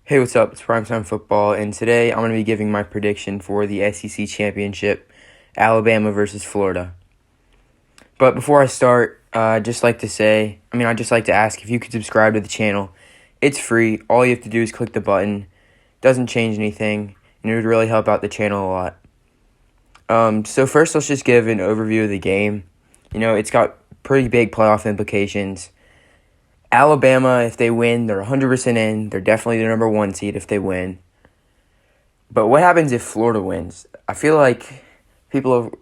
Hey, what's up? It's Primetime Football, and today I'm going to be giving my prediction for the SEC Championship, Alabama versus Florida. But before I start, I'd just like to ask if you could subscribe to the channel. It's free. All you have to do is click the button. Doesn't change anything, and it would really help out the channel a lot. So first, let's just give an overview of the game. It's got pretty big playoff implications. Alabama, if they win, they're 100% in. They're definitely the number one seed if they win. But what happens if Florida wins? I feel like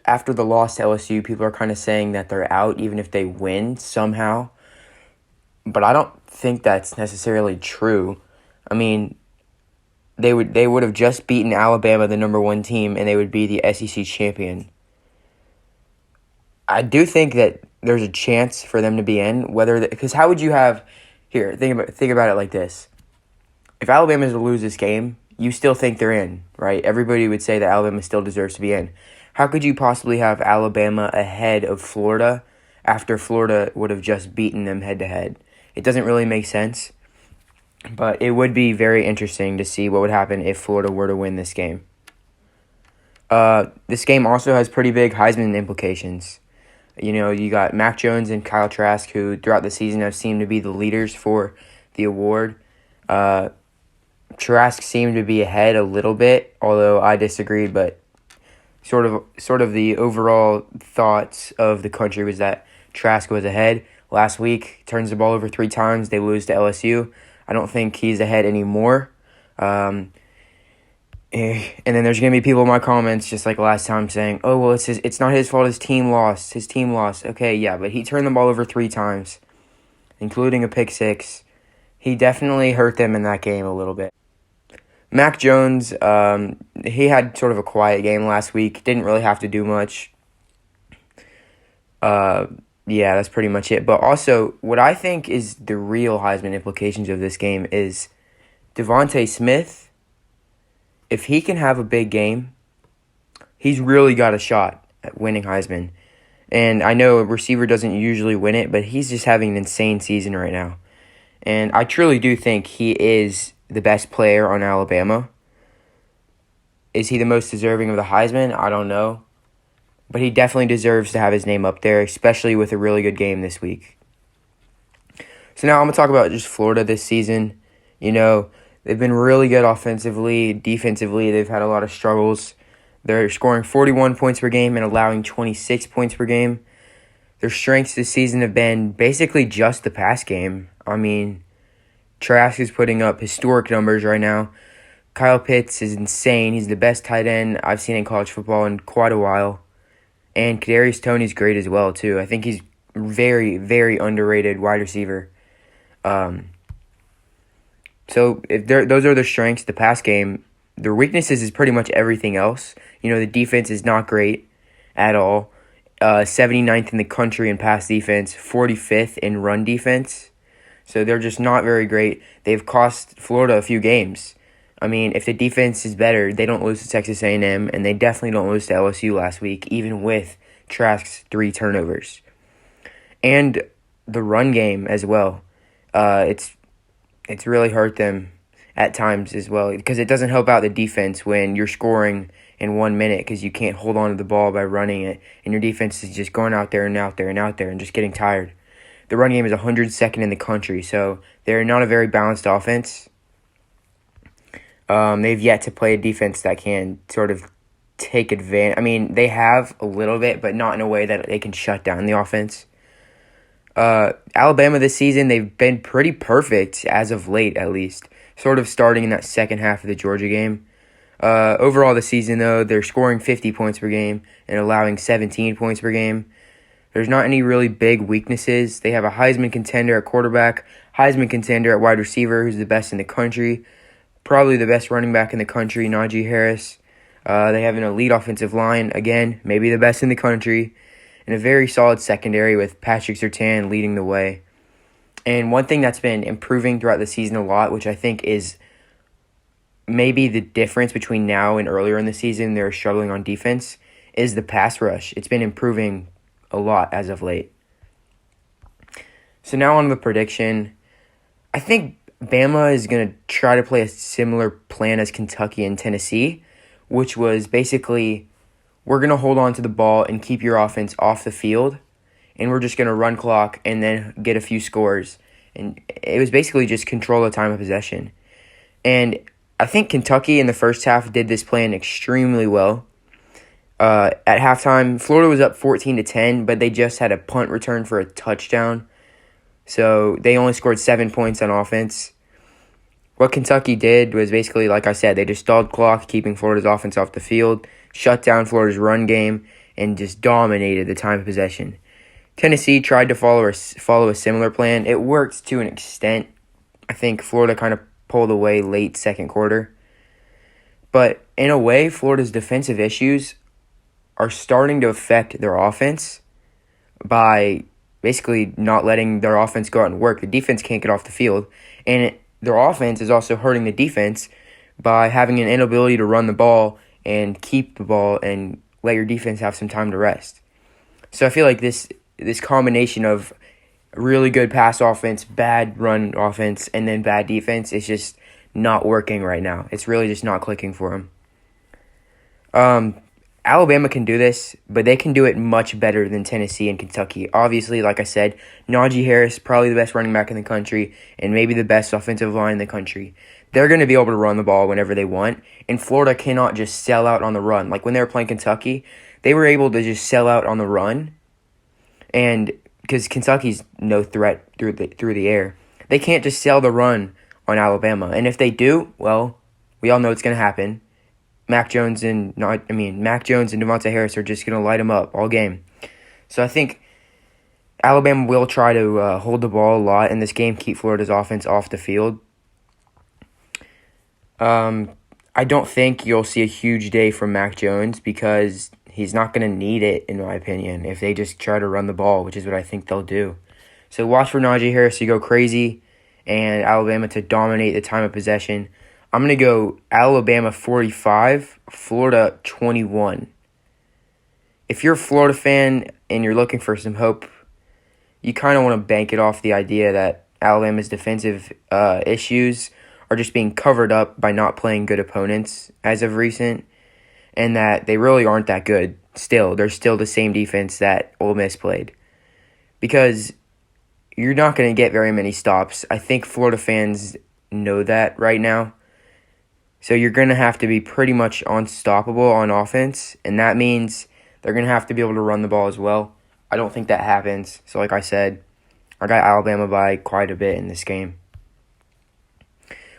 after the loss to LSU, people are kind of saying that they're out even if they win somehow. But I don't think that's necessarily true. I mean, they would have just beaten Alabama, the number one team, and they would be the SEC champion. I do think that there's a chance for them to be in, because how would you have here? Think about it like this: if Alabama is to lose this game, you still think they're in, right? Everybody would say that Alabama still deserves to be in. How could you possibly have Alabama ahead of Florida after Florida would have just beaten them head to head? It doesn't really make sense, but it would be very interesting to see what would happen if Florida were to win this game. This game also has pretty big Heisman implications. You got Mac Jones and Kyle Trask, who throughout the season have seemed to be the leaders for the award. Trask seemed to be ahead a little bit, although I disagreed, but sort of the overall thoughts of the country was that Trask was ahead. Last week, turns the ball over 3 times. They lose to LSU. I don't think he's ahead anymore. And then there's going to be people in my comments, just like last time, saying, oh, well, it's not his fault. His team lost. Okay, yeah, but he turned the ball over 3 times, including a pick 6. He definitely hurt them in that game a little bit. Mac Jones, he had sort of a quiet game last week. Didn't really have to do much. Yeah, that's pretty much it. But also, what I think is the real Heisman implications of this game is Devontae Smith. If he can have a big game, he's really got a shot at winning Heisman. And I know a receiver doesn't usually win it, but he's just having an insane season right now. And I truly do think he is the best player on Alabama. Is he the most deserving of the Heisman? I don't know. But he definitely deserves to have his name up there, especially with a really good game this week. So now I'm going to talk about just Florida this season. They've been really good offensively. Defensively, they've had a lot of struggles. They're scoring 41 points per game and allowing 26 points per game. Their strengths this season have been basically just the pass game. I mean, Trask is putting up historic numbers right now. Kyle Pitts is insane. He's the best tight end I've seen in college football in quite a while. And Kadarius Toney's great as well, too. I think he's very, very underrated wide receiver. So if those are their strengths, the pass game. Their weaknesses is pretty much everything else. The defense is not great at all. 79th in the country in pass defense, 45th in run defense. So they're just not very great. They've cost Florida a few games. I mean, if the defense is better, they don't lose to Texas A&M, and they definitely don't lose to LSU last week, even with Trask's 3 turnovers. And the run game as well. It's really hurt them at times as well, because it doesn't help out the defense when you're scoring in 1 minute because you can't hold on to the ball by running it, and your defense is just going out there and out there and out there and just getting tired. The run game is 102nd in the country, so they're not a very balanced offense. They've yet to play a defense that can sort of take advantage. I mean, they have a little bit, but not in a way that they can shut down the offense. Alabama this season, they've been pretty perfect as of late, at least, sort of starting in that second half of the Georgia game. Overall this season, though, they're scoring 50 points per game and allowing 17 points per game. There's not any really big weaknesses. They have a Heisman contender at quarterback, Heisman contender at wide receiver, who's the best in the country, probably the best running back in the country, Najee Harris. They have an elite offensive line, again, maybe the best in the country, and a very solid secondary with Patrick Surtain leading the way. And one thing that's been improving throughout the season a lot, which I think is maybe the difference between now and earlier in the season, they're struggling on defense, is the pass rush. It's been improving a lot as of late. So now on the prediction, I think Bama is going to try to play a similar plan as Kentucky and Tennessee, which was basically, we're going to hold on to the ball and keep your offense off the field, and we're just going to run clock and then get a few scores. And it was basically just control the time of possession. And I think Kentucky in the first half did this plan extremely well. At halftime, Florida was up 14-10, but they just had a punt return for a touchdown. So they only scored 7 points on offense. What Kentucky did was basically, like I said, they just stalled clock, keeping Florida's offense off the field, shut down Florida's run game, and just dominated the time of possession. Tennessee tried to follow a similar plan. It worked to an extent. I think Florida kind of pulled away late second quarter. But in a way, Florida's defensive issues are starting to affect their offense by basically not letting their offense go out and work. The defense can't get off the field, and their offense is also hurting the defense by having an inability to run the ball and keep the ball and let your defense have some time to rest. So I feel like this combination of really good pass offense, bad run offense, and then bad defense is just not working right now. It's really just not clicking for them. Alabama can do this, but they can do it much better than Tennessee and Kentucky. Obviously, like I said, Najee Harris, probably the best running back in the country, and maybe the best offensive line in the country. They're going to be able to run the ball whenever they want, and Florida cannot just sell out on the run. Like when they were playing Kentucky, they were able to just sell out on the run, and because Kentucky's no threat through the air, they can't just sell the run on Alabama. And if they do, well, we all know it's going to happen. Mac Jones and Devontae Harris are just going to light them up all game. So I think Alabama will try to hold the ball a lot in this game, keep Florida's offense off the field. I don't think you'll see a huge day from Mac Jones because he's not going to need it, in my opinion, if they just try to run the ball, which is what I think they'll do. So watch for Najee Harris to go crazy and Alabama to dominate the time of possession. I'm going to go Alabama 45, Florida 21. If you're a Florida fan and you're looking for some hope, you kind of want to bank it off the idea that Alabama's defensive issues are just being covered up by not playing good opponents as of recent, and that they really aren't that good still. They're still the same defense that Ole Miss played. Because you're not going to get very many stops. I think Florida fans know that right now. So you're going to have to be pretty much unstoppable on offense, and that means they're going to have to be able to run the ball as well. I don't think that happens. So like I said, I got Alabama by quite a bit in this game.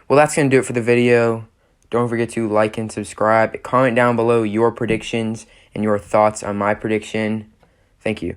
Well, that's going to do it for the video. Don't forget to like and subscribe. Comment down below your predictions and your thoughts on my prediction. Thank you.